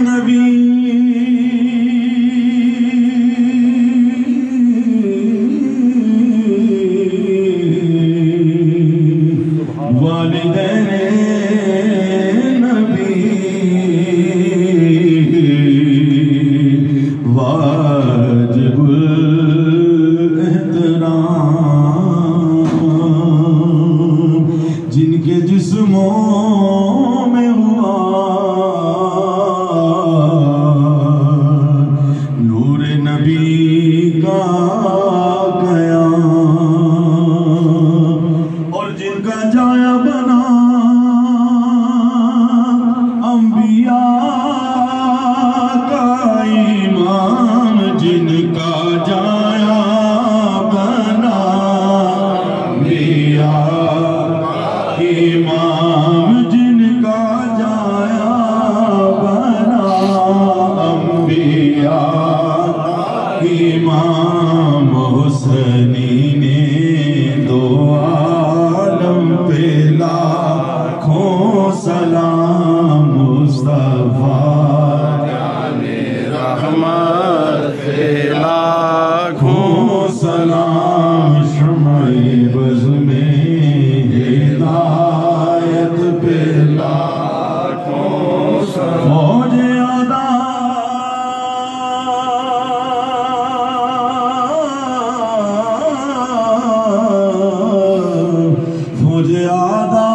नबी वालिदैन नबी वाजिबुल एहतराम जिनके जिस्मों में हुआ नूर नबी का गया और जिनका जाया बना अंबिया का इमाम जिनका जाया बना अंबिया इमाम जिनका जाया बना अंबिया इमाम हुसैनी ने दो आलम पे लाखों सलाम मुस्तफा जाने रहमत पे लाखों सलाम शम्ए बज़ में हिदायत पे लाखों सलाम मौजे आदा मुझे आदा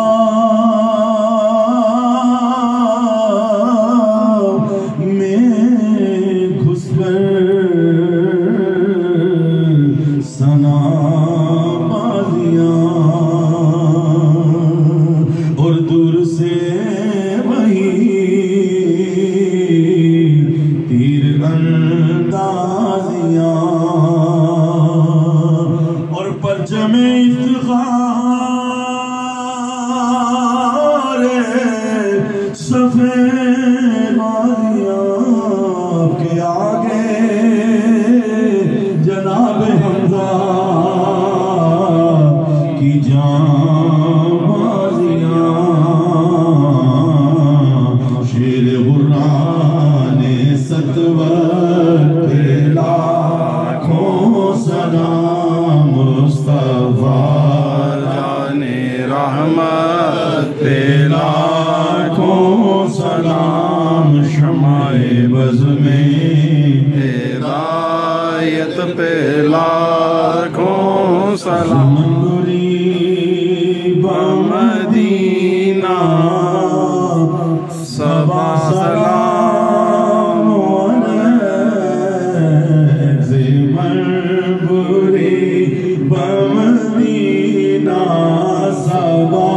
में घुसकर सना बाजियां और दूर से वही तीर अंदाजियां और परचमे इफ्तिखार सफेद बाजियां के आगे जनाब हमजा की जाबाजियां शेर गुर्राने सतवर पे लाखों सलाम मुस्तफा जाने रहमत पे लाखों सलाम शमाए बज़ में हिदायत पे लाखों सलाम बमदीना सबा सलाम ज़िमरबुरी बमदीना सबा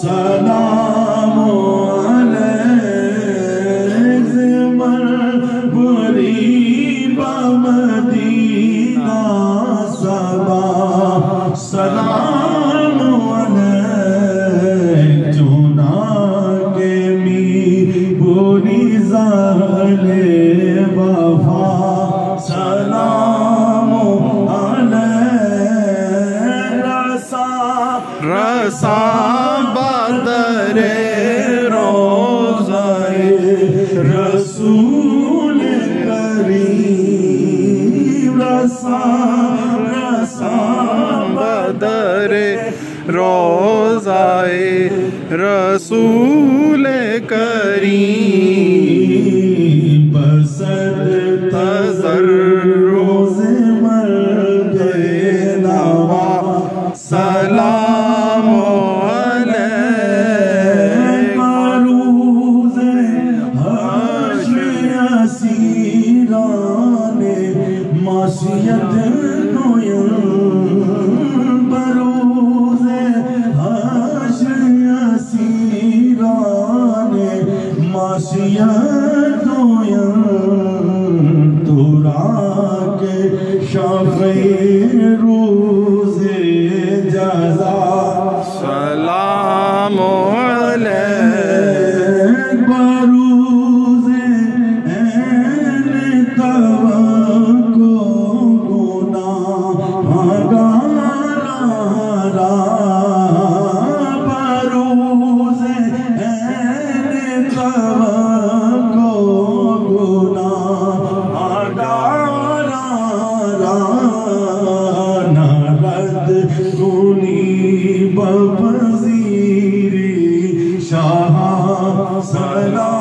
सलाम ज़िमरबुरी बमदीना सबा सलाम चुना के मी बोनी ज़ाले वफा सलाम रसा बदरे रोज़ाए रसूल करीम रसा बदरे रोज़ाए रसूल करीम बसर तज़र रोज़े मर गए नवा सलाम अलैहि मरूज़े हश्र मासियत नोयन बरूज़े हश्र मासियत नोयन तुरा के शाफ़े रोज़े जज़ा सलाम अलैहि बरूज़े ऐन तवक्को गुनाहगारा बरूज़े ऐन तवक्को सलाम